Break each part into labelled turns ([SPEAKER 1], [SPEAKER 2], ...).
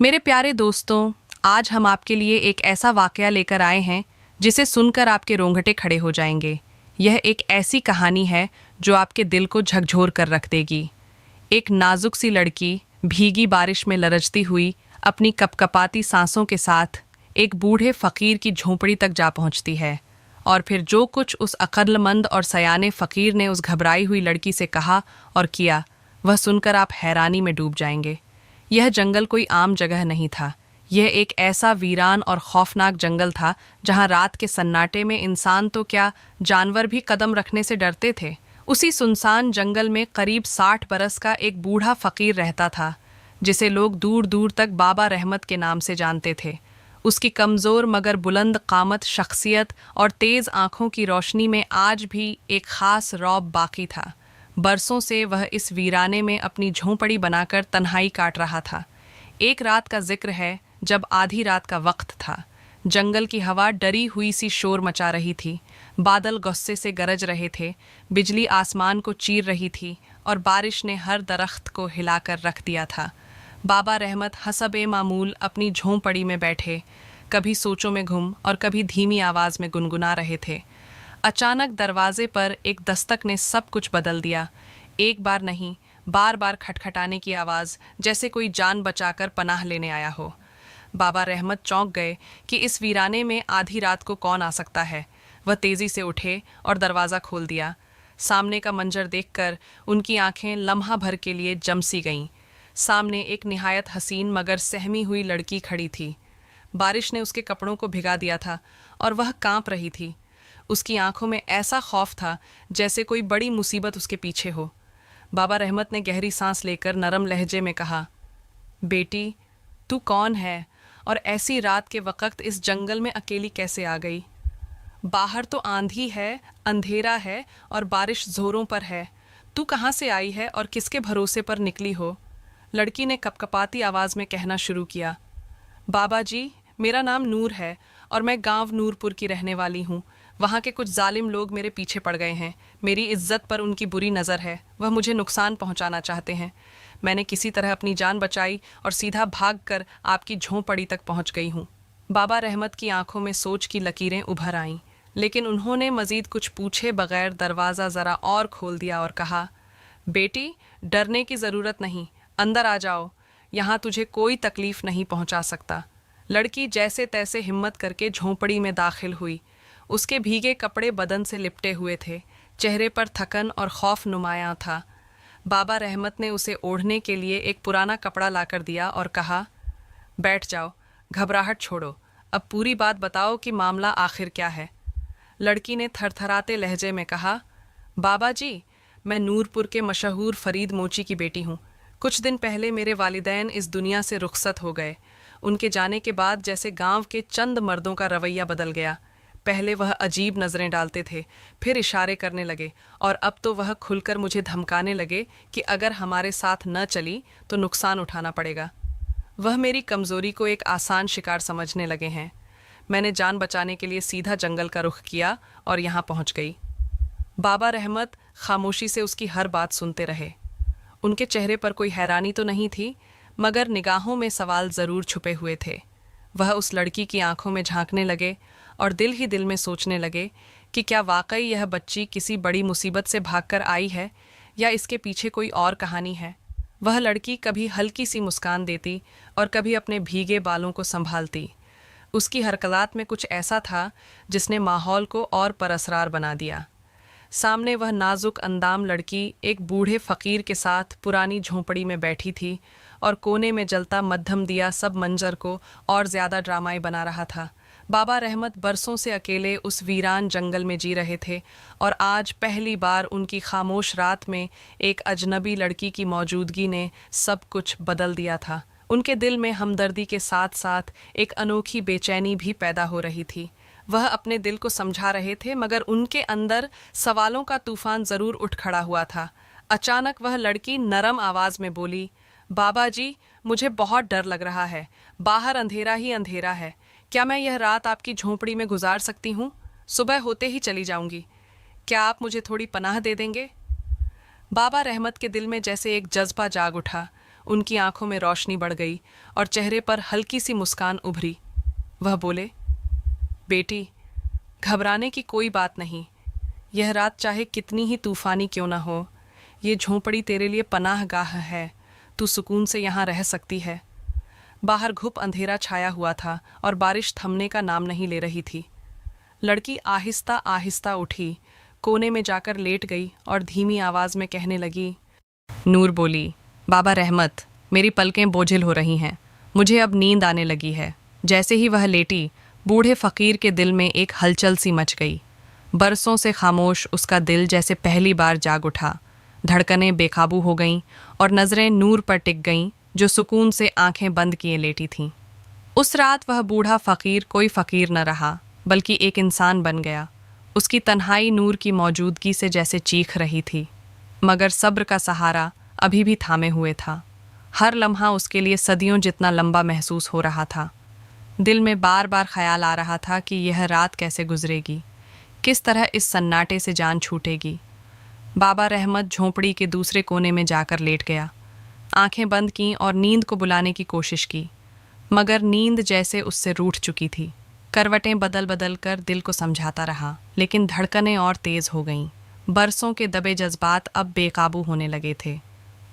[SPEAKER 1] मेरे प्यारे दोस्तों, आज हम आपके लिए एक ऐसा वाकया लेकर आए हैं जिसे सुनकर आपके रोंगटे खड़े हो जाएंगे। यह एक ऐसी कहानी है जो आपके दिल को झकझोर कर रख देगी। एक नाजुक सी लड़की भीगी बारिश में लरजती हुई अपनी कपकपाती सांसों के साथ एक बूढ़े फकीर की झोंपड़ी तक जा पहुंचती है। और फिर जो कुछ उस अक्लमंद और सयाने फकीर ने उस घबराई हुई लड़की से कहा और किया, वह सुनकर आप हैरानी में डूब जाएंगे। यह जंगल कोई आम जगह नहीं था। यह एक ऐसा वीरान और खौफनाक जंगल था जहां रात के सन्नाटे में इंसान तो क्या, जानवर भी कदम रखने से डरते थे। उसी सुनसान जंगल में करीब 60 बरस का एक बूढ़ा फकीर रहता था, जिसे लोग दूर दूर तक बाबा रहमत के नाम से जानते थे। उसकी कमज़ोर मगर बुलंद कामत शख्सियत और तेज़ आंखों की रोशनी में आज भी एक ख़ास रौब बाकी था। बरसों से वह इस वीराने में अपनी झोंपड़ी बनाकर तन्हाई काट रहा था। एक रात का जिक्र है जब आधी रात का वक्त था। जंगल की हवा डरी हुई सी शोर मचा रही थी। बादल गुस्से से गरज रहे थे, बिजली आसमान को चीर रही थी और बारिश ने हर दरख्त को हिलाकर रख दिया था। बाबा रहमत हसबे मामूल अपनी झोंपड़ी में बैठे, कभी सोचों में घुम और कभी धीमी आवाज़ में गुनगुना रहे थे। अचानक दरवाजे पर एक दस्तक ने सब कुछ बदल दिया। एक बार नहीं, बार बार खटखटाने की आवाज़, जैसे कोई जान बचाकर पनाह लेने आया हो। बाबा रहमत चौंक गए कि इस वीराने में आधी रात को कौन आ सकता है। वह तेज़ी से उठे और दरवाज़ा खोल दिया। सामने का मंजर देखकर उनकी आंखें लम्हा भर के लिए जमसी गईं। सामने एक निहायत हसीन मगर सहमी हुई लड़की खड़ी थी। बारिश ने उसके कपड़ों को भिगा दिया था और वह कांप रही थी। उसकी आंखों में ऐसा खौफ था जैसे कोई बड़ी मुसीबत उसके पीछे हो। बाबा रहमत ने गहरी सांस लेकर नरम लहजे में कहा, बेटी, तू कौन है और ऐसी रात के वक्त इस जंगल में अकेली कैसे आ गई? बाहर तो आंधी है, अंधेरा है और बारिश जोरों पर है। तू कहाँ से आई है और किसके भरोसे पर निकली हो? लड़की ने कपकपाती आवाज़ में कहना शुरू किया, बाबा जी, मेरा नाम नूर है और मैं गांव नूरपुर की रहने वाली हूँ। वहाँ के कुछ जालिम लोग मेरे पीछे पड़ गए हैं। मेरी इज्जत पर उनकी बुरी नज़र है। वह मुझे नुकसान पहुँचाना चाहते हैं। मैंने किसी तरह अपनी जान बचाई और सीधा भागकर आपकी झोंपड़ी तक पहुँच गई हूँ। बाबा रहमत की आंखों में सोच की लकीरें उभर आईं, लेकिन उन्होंने मज़ीद कुछ पूछे बगैर दरवाज़ा ज़रा और खोल दिया और कहा, बेटी, डरने की ज़रूरत नहीं, अंदर आ जाओ। यहाँ तुझे कोई तकलीफ़ नहीं पहुँचा सकता। लड़की जैसे तैसे हिम्मत करके झोंपड़ी में दाखिल हुई। उसके भीगे कपड़े बदन से लिपटे हुए थे, चेहरे पर थकन और खौफ नुमायां था। बाबा रहमत ने उसे ओढ़ने के लिए एक पुराना कपड़ा लाकर दिया और कहा, बैठ जाओ, घबराहट छोड़ो, अब पूरी बात बताओ कि मामला आखिर क्या है। लड़की ने थरथराते लहजे में कहा, बाबा जी, मैं नूरपुर के मशहूर फरीद मोची की बेटी हूँ। कुछ दिन पहले मेरे वालिदैन इस दुनिया से रुखसत हो गए। उनके जाने के बाद जैसे गांव के चंद मर्दों का रवैया बदल गया। पहले वह अजीब नज़रें डालते थे, फिर इशारे करने लगे और अब तो वह खुलकर मुझे धमकाने लगे कि अगर हमारे साथ न चली तो नुकसान उठाना पड़ेगा। वह मेरी कमज़ोरी को एक आसान शिकार समझने लगे हैं। मैंने जान बचाने के लिए सीधा जंगल का रुख किया और यहाँ पहुँच गई। बाबा रहमत खामोशी से उसकी हर बात सुनते रहे। उनके चेहरे पर कोई हैरानी तो नहीं थी, मगर निगाहों में सवाल ज़रूर छुपे हुए थे। वह उस लड़की की आंखों में झांकने लगे और दिल ही दिल में सोचने लगे कि क्या वाकई यह बच्ची किसी बड़ी मुसीबत से भागकर आई है या इसके पीछे कोई और कहानी है। वह लड़की कभी हल्की सी मुस्कान देती और कभी अपने भीगे बालों को संभालती। उसकी हरकत में कुछ ऐसा था जिसने माहौल को और परअसरार बना दिया। सामने वह नाजुक अंदाम लड़की एक बूढ़े फ़कीर के साथ पुरानी झोंपड़ी में बैठी थी और कोने में जलता मध्यम दिया सब मंजर को और ज़्यादा ड्रामाई बना रहा था। बाबा रहमत बरसों से अकेले उस वीरान जंगल में जी रहे थे और आज पहली बार उनकी खामोश रात में एक अजनबी लड़की की मौजूदगी ने सब कुछ बदल दिया था। उनके दिल में हमदर्दी के साथ साथ एक अनोखी बेचैनी भी पैदा हो रही थी। वह अपने दिल को समझा रहे थे, मगर उनके अंदर सवालों का तूफान ज़रूर उठ खड़ा हुआ था। अचानक वह लड़की नरम आवाज़ में बोली, बाबा जी, मुझे बहुत डर लग रहा है। बाहर अंधेरा ही अंधेरा है। क्या मैं यह रात आपकी झोंपड़ी में गुजार सकती हूँ? सुबह होते ही चली जाऊंगी। क्या आप मुझे थोड़ी पनाह दे देंगे? बाबा रहमत के दिल में जैसे एक जज्बा जाग उठा। उनकी आंखों में रोशनी बढ़ गई और चेहरे पर हल्की सी मुस्कान उभरी। वह बोले, बेटी, घबराने की कोई बात नहीं। यह रात चाहे कितनी ही तूफानी क्यों ना हो, ये झोंपड़ी तेरे लिए पनाह गाह है। तू सुकून से यहाँ रह सकती है। बाहर घुप अंधेरा छाया हुआ था और बारिश थमने का नाम नहीं ले रही थी। लड़की आहिस्ता आहिस्ता उठी, कोने में जाकर लेट गई और धीमी आवाज में कहने लगी। नूर बोली, बाबा रहमत, मेरी पलकें बोझिल हो रही हैं, मुझे अब नींद आने लगी है। जैसे ही वह लेटी, बूढ़े फकीर के दिल में एक हलचल सी मच गई। बरसों से खामोश उसका दिल जैसे पहली बार जाग उठा। धड़कनें बेकाबू हो गईं और नज़रें नूर पर टिक गईं, जो सुकून से आंखें बंद किए लेटी थीं। उस रात वह बूढ़ा फकीर कोई फकीर न रहा, बल्कि एक इंसान बन गया। उसकी तन्हाई नूर की मौजूदगी से जैसे चीख रही थी, मगर सब्र का सहारा अभी भी थामे हुए था। हर लम्हा उसके लिए सदियों जितना लंबा महसूस हो रहा था। दिल में बार बार ख्याल आ रहा था कि यह रात कैसे गुजरेगी, किस तरह इस सन्नाटे से जान छूटेगी। बाबा रहमत झोंपड़ी के दूसरे कोने में जाकर लेट गया। आंखें बंद कीं और नींद को बुलाने की कोशिश की, मगर नींद जैसे उससे रूठ चुकी थी। करवटें बदल बदल कर दिल को समझाता रहा, लेकिन धड़कनें और तेज हो गईं। बरसों के दबे जज्बात अब बेकाबू होने लगे थे।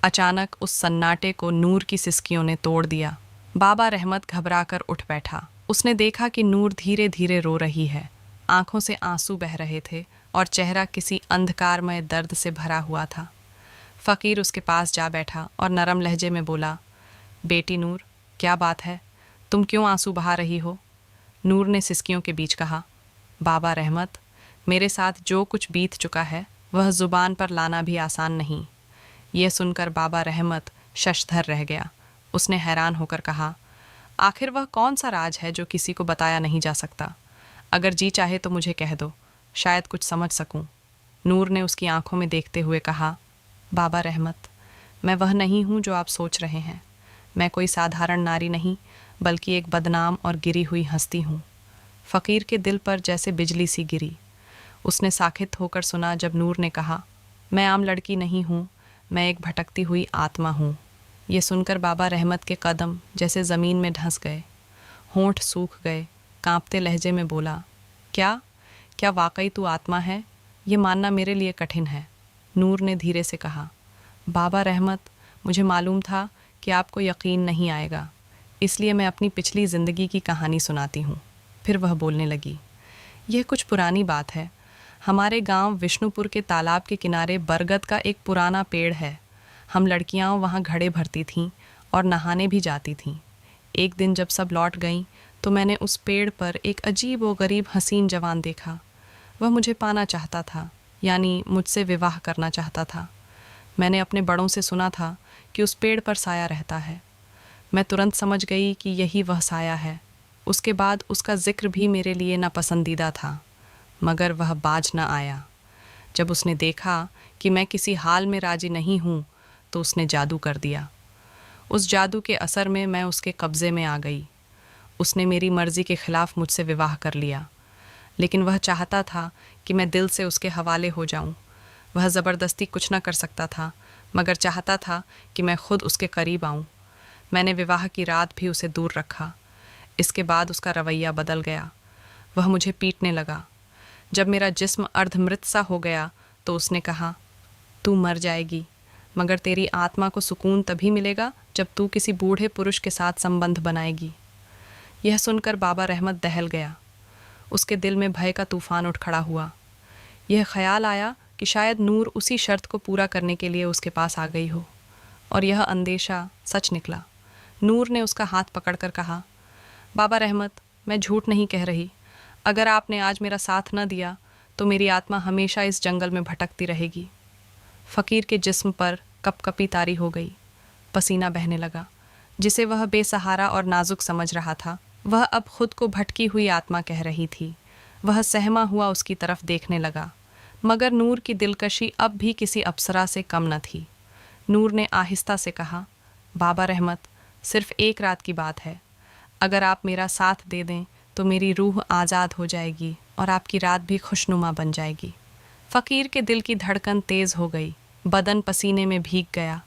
[SPEAKER 1] अचानक उस सन्नाटे को नूर की सिसकियों ने तोड़ दिया। बाबा रहमत घबराकर उठ बैठा। उसने देखा कि नूर धीरे धीरे रो रही है। आंखों से आंसू बह रहे थे और चेहरा किसी अंधकारमय दर्द से भरा हुआ था। फ़कीर उसके पास जा बैठा और नरम लहजे में बोला, बेटी नूर, क्या बात है? तुम क्यों आंसू बहा रही हो? नूर ने सिसकियों के बीच कहा, बाबा रहमत, मेरे साथ जो कुछ बीत चुका है वह ज़ुबान पर लाना भी आसान नहीं। यह सुनकर बाबा रहमत शशधर रह गया। उसने हैरान होकर कहा, आखिर वह कौन सा राज है जो किसी को बताया नहीं जा सकता? अगर जी चाहे तो मुझे कह दो, शायद कुछ समझ सकूं। नूर ने उसकी आंखों में देखते हुए कहा, बाबा रहमत, मैं वह नहीं हूँ जो आप सोच रहे हैं। मैं कोई साधारण नारी नहीं, बल्कि एक बदनाम और गिरी हुई हस्ती हूँ। फ़कीर के दिल पर जैसे बिजली सी गिरी। उसने साखित होकर सुना जब नूर ने कहा, मैं आम लड़की नहीं हूँ, मैं एक भटकती हुई आत्मा हूँ। ये सुनकर बाबा रहमत के कदम जैसे ज़मीन में धंस गए। होंठ सूख गए। कांपते लहजे में बोला, क्या क्या वाकई तू आत्मा है? ये मानना मेरे लिए कठिन है। नूर ने धीरे से कहा, बाबा रहमत, मुझे मालूम था कि आपको यकीन नहीं आएगा, इसलिए मैं अपनी पिछली ज़िंदगी की कहानी सुनाती हूँ। फिर वह बोलने लगी, यह कुछ पुरानी बात है। हमारे गांव विष्णुपुर के तालाब के किनारे बरगद का एक पुराना पेड़ है। हम लड़कियां वहां घड़े भरती थीं और नहाने भी जाती थीं। एक दिन जब सब लौट गईं तो मैंने उस पेड़ पर एक अजीब व गरीब हसीन जवान देखा। वह मुझे पाना चाहता था, यानी मुझसे विवाह करना चाहता था। मैंने अपने बड़ों से सुना था कि उस पेड़ पर साया रहता है। मैं तुरंत समझ गई कि यही वह साया है। उसके बाद उसका जिक्र भी मेरे लिए नापसंदीदा था, मगर वह बाज न आया। जब उसने देखा कि मैं किसी हाल में राजी नहीं हूँ, तो उसने जादू कर दिया। उस जादू के असर में मैं उसके कब्ज़े में आ गई। उसने मेरी मर्ज़ी के ख़िलाफ़ मुझसे विवाह कर लिया, लेकिन वह चाहता था कि मैं दिल से उसके हवाले हो जाऊं। वह ज़बरदस्ती कुछ न कर सकता था, मगर चाहता था कि मैं खुद उसके करीब आऊं। मैंने विवाह की रात भी उसे दूर रखा। इसके बाद उसका रवैया बदल गया। वह मुझे पीटने लगा। जब मेरा जिस्म अर्धमृत सा हो गया तो उसने कहा, तू मर जाएगी, मगर तेरी आत्मा को सुकून तभी मिलेगा जब तू किसी बूढ़े पुरुष के साथ संबंध बनाएगी। यह सुनकर बाबा रहमत दहल गया। उसके दिल में भय का तूफान उठ खड़ा हुआ। यह ख्याल आया कि शायद नूर उसी शर्त को पूरा करने के लिए उसके पास आ गई हो, और यह अंदेशा सच निकला। नूर ने उसका हाथ पकड़कर कहा, बाबा रहमत, मैं झूठ नहीं कह रही। अगर आपने आज मेरा साथ न दिया तो मेरी आत्मा हमेशा इस जंगल में भटकती रहेगी। फ़कीर के जिस्म पर कपकपी तारी हो गई। पसीना बहने लगा। जिसे वह बेसहारा और नाजुक समझ रहा था, वह अब खुद को भटकी हुई आत्मा कह रही थी। वह सहमा हुआ उसकी तरफ देखने लगा, मगर नूर की दिलकशी अब भी किसी अप्सरा से कम न थी। नूर ने आहिस्ता से कहा, बाबा रहमत, सिर्फ एक रात की बात है। अगर आप मेरा साथ दे दें तो मेरी रूह आज़ाद हो जाएगी और आपकी रात भी खुशनुमा बन जाएगी। फ़कीर के दिल की धड़कन तेज़ हो गई। बदन पसीने में भीग गया।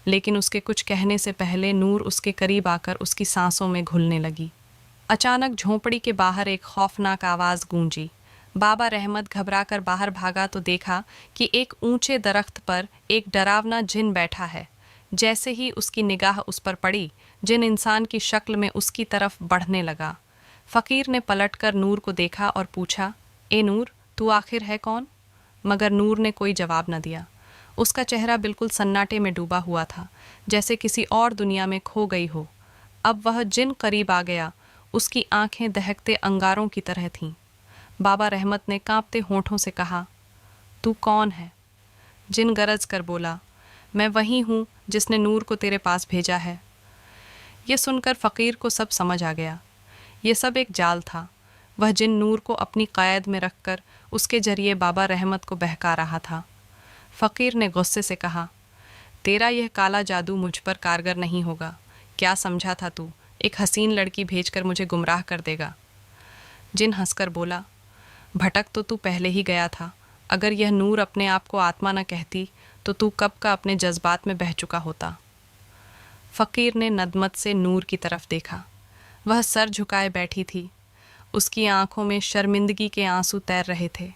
[SPEAKER 1] लेकिन उसके कुछ कहने से पहले नूर उसके करीब आकर उसकी सांसों में घुलने लगी। अचानक झोंपड़ी के बाहर एक खौफनाक आवाज़ गूंजी। बाबा रहमत घबराकर बाहर भागा तो देखा कि एक ऊंचे दरख्त पर एक डरावना जिन बैठा है। जैसे ही उसकी निगाह उस पर पड़ी, जिन इंसान की शक्ल में उसकी तरफ बढ़ने लगा। फ़कीर ने पलटकर नूर को देखा और पूछा, ए नूर, तू आखिर है कौन? मगर नूर ने कोई जवाब न दिया। उसका चेहरा बिल्कुल सन्नाटे में डूबा हुआ था, जैसे किसी और दुनिया में खो गई हो। अब वह जिन करीब आ गया, उसकी आंखें दहकते अंगारों की तरह थीं। बाबा रहमत ने कांपते होंठों से कहा, तू कौन है? जिन गरज कर बोला, मैं वही हूँ जिसने नूर को तेरे पास भेजा है। यह सुनकर फ़कीर को सब समझ आ गया। ये सब एक जाल था। वह जिन नूर को अपनी क़ैद में रखकर उसके जरिए बाबा रहमत को बहका रहा था। फ़कीर ने गुस्से से कहा, तेरा यह काला जादू मुझ पर कारगर नहीं होगा। क्या समझा था तू, एक हसीन लड़की भेजकर मुझे गुमराह कर देगा? जिन हंसकर बोला, भटक तो तू पहले ही गया था। अगर यह नूर अपने आप को आत्मा न कहती तो तू कब का अपने जज्बात में बह चुका होता। फ़कीर ने नदमत से नूर की तरफ देखा। वह सर झुकाए बैठी थी। उसकी आंखों में शर्मिंदगी के आंसू तैर रहे थे।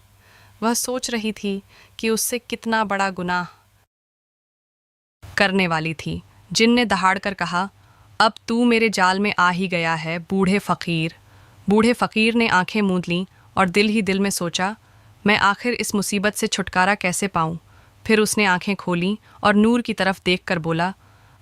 [SPEAKER 1] वह सोच रही थी कि उससे कितना बड़ा गुनाह करने वाली थी। जिन ने दहाड़ कर कहा, अब तू मेरे जाल में आ ही गया है, बूढ़े फ़कीर। बूढ़े फ़कीर ने आंखें मूंद लीं और दिल ही दिल में सोचा, मैं आखिर इस मुसीबत से छुटकारा कैसे पाऊं? फिर उसने आंखें खोलीं और नूर की तरफ देखकर बोला,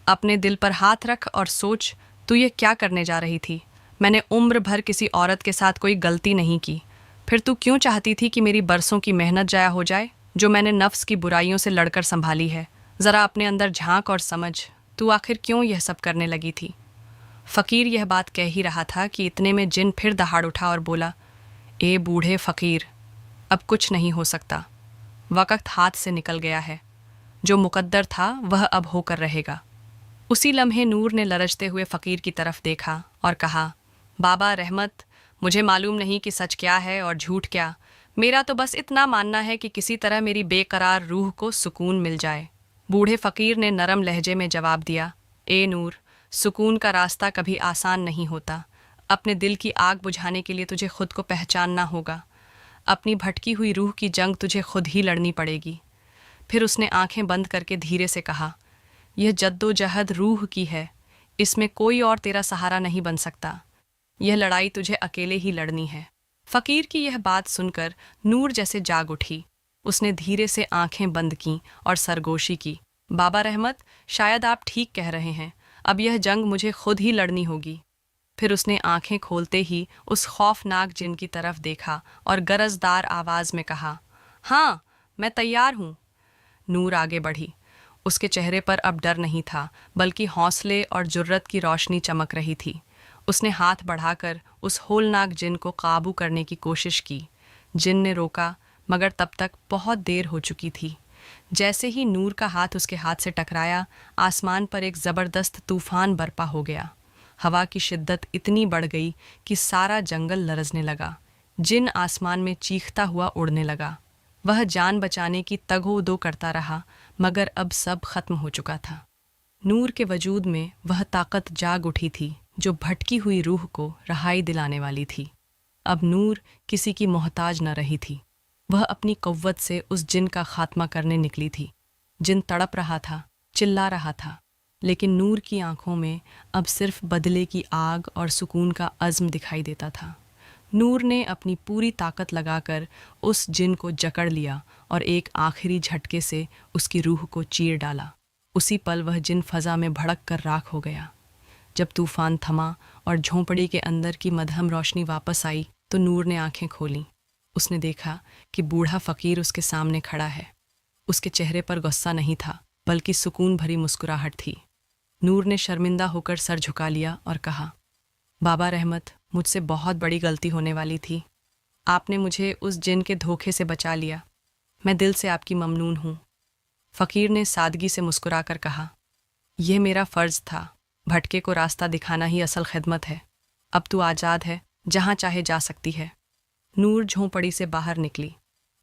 [SPEAKER 1] अपने दिल पर हाथ रख और सोच, तू ये क्या करने जा रही थी? मैंने उम्र भर किसी औरत के साथ कोई गलती नहीं की। फिर तू क्यों चाहती थी कि मेरी बरसों की मेहनत जाया हो जाए, जो मैंने नफ्स की बुराइयों से लड़कर संभाली है? ज़रा अपने अंदर झांक और समझ, तू आखिर क्यों यह सब करने लगी थी? फ़कीर यह बात कह ही रहा था कि इतने में जिन फिर दहाड़ उठा और बोला, ए बूढ़े फ़कीर, अब कुछ नहीं हो सकता। वक़्त हाथ से निकल गया है। जो मुक़द्दर था वह अब होकर रहेगा। उसी लम्हे नूर ने लरजते हुए फ़कीर की तरफ देखा और कहा, बाबा रहमत, मुझे मालूम नहीं कि सच क्या है और झूठ क्या। मेरा तो बस इतना मानना है कि किसी तरह मेरी बेकरार रूह को सुकून मिल जाए। बूढ़े फ़कीर ने नरम लहजे में जवाब दिया, ए नूर, सुकून का रास्ता कभी आसान नहीं होता। अपने दिल की आग बुझाने के लिए तुझे खुद को पहचानना होगा। अपनी भटकी हुई रूह की जंग तुझे खुद ही लड़नी पड़ेगी। फिर उसने आंखें बंद करके धीरे से कहा, यह जद्दोजहद रूह की है। इसमें कोई और तेरा सहारा नहीं बन सकता। यह लड़ाई तुझे अकेले ही लड़नी है। फ़कीर की यह बात सुनकर नूर जैसे जाग उठी। उसने धीरे से आंखें बंद कीं और सरगोशी की, बाबा रहमत, शायद आप ठीक कह रहे हैं। अब यह जंग मुझे खुद ही लड़नी होगी। फिर उसने आंखें खोलते ही उस खौफनाक जिन की तरफ देखा और गरजदार आवाज़ में कहा, हाँ, मैं तैयार हूँ। नूर आगे बढ़ी। उसके चेहरे पर अब डर नहीं था, बल्कि हौसले और जुर्रत की रोशनी चमक रही थी। उसने हाथ बढ़ाकर उस होलनाक जिन को काबू करने की कोशिश की। जिन ने रोका, मगर तब तक बहुत देर हो चुकी थी। जैसे ही नूर का हाथ उसके हाथ से टकराया, आसमान पर एक ज़बरदस्त तूफान बरपा हो गया। हवा की शिद्दत इतनी बढ़ गई कि सारा जंगल लरजने लगा। जिन आसमान में चीखता हुआ उड़ने लगा। वह जान बचाने की तगो-दो करता रहा, मगर अब सब खत्म हो चुका था। नूर के वजूद में वह ताकत जाग उठी थी जो भटकी हुई रूह को रहाई दिलाने वाली थी। अब नूर किसी की मोहताज न रही थी। वह अपनी क़ुव्वत से उस जिन का खात्मा करने निकली थी। जिन तड़प रहा था, चिल्ला रहा था, लेकिन नूर की आंखों में अब सिर्फ बदले की आग और सुकून का अज़्म दिखाई देता था। नूर ने अपनी पूरी ताकत लगाकर उस जिन को जकड़ लिया और एक आखिरी झटके से उसकी रूह को चीर डाला। उसी पल वह जिन फ़ज़ा में भड़क कर राख हो गया। जब तूफ़ान थमा और झोंपड़ी के अंदर की मध्यम रोशनी वापस आई तो नूर ने आंखें खोलीं। उसने देखा कि बूढ़ा फ़कीर उसके सामने खड़ा है। उसके चेहरे पर गुस्सा नहीं था, बल्कि सुकून भरी मुस्कुराहट थी। नूर ने शर्मिंदा होकर सर झुका लिया और कहा, बाबा रहमत, मुझसे बहुत बड़ी गलती होने वाली थी। आपने मुझे उस जिन के धोखे से बचा लिया। मैं दिल से आपकी ममनून हूँ। फ़कीर ने सादगी से मुस्कुराकर कहा, यह मेरा फ़र्ज़ था। भटके को रास्ता दिखाना ही असल खिदमत है। अब तू आज़ाद है, जहाँ चाहे जा सकती है। नूर झोंपड़ी से बाहर निकली।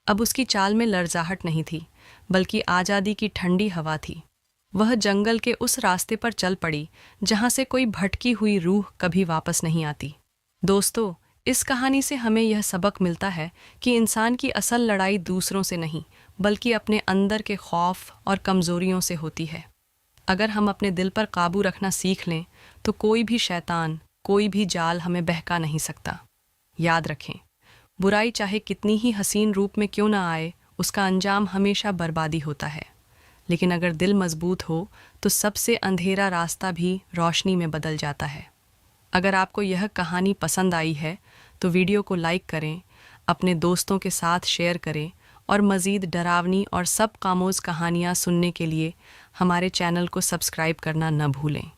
[SPEAKER 1] अब उसकी चाल में लरजाहट नहीं थी, बल्कि आज़ादी की ठंडी हवा थी। वह जंगल के उस रास्ते पर चल पड़ी जहां से कोई भटकी हुई रूह कभी वापस नहीं आती। दोस्तों, इस कहानी से हमें यह सबक मिलता है कि इंसान की असल लड़ाई दूसरों से नहीं, बल्कि अपने अंदर के खौफ और कमज़ोरियों से होती है। अगर हम अपने दिल पर काबू रखना सीख लें तो कोई भी शैतान, कोई भी जाल हमें बहका नहीं सकता। याद रखें, बुराई चाहे कितनी ही हसीन रूप में क्यों ना आए, उसका अंजाम हमेशा बर्बादी होता है। लेकिन अगर दिल मजबूत हो तो सबसे अंधेरा रास्ता भी रोशनी में बदल जाता है। अगर आपको यह कहानी पसंद आई है तो वीडियो को लाइक करें, अपने दोस्तों के साथ शेयर करें और मज़ीद डरावनी और सब कामोज़ कहानियाँ सुनने के लिए हमारे चैनल को सब्सक्राइब करना न भूलें।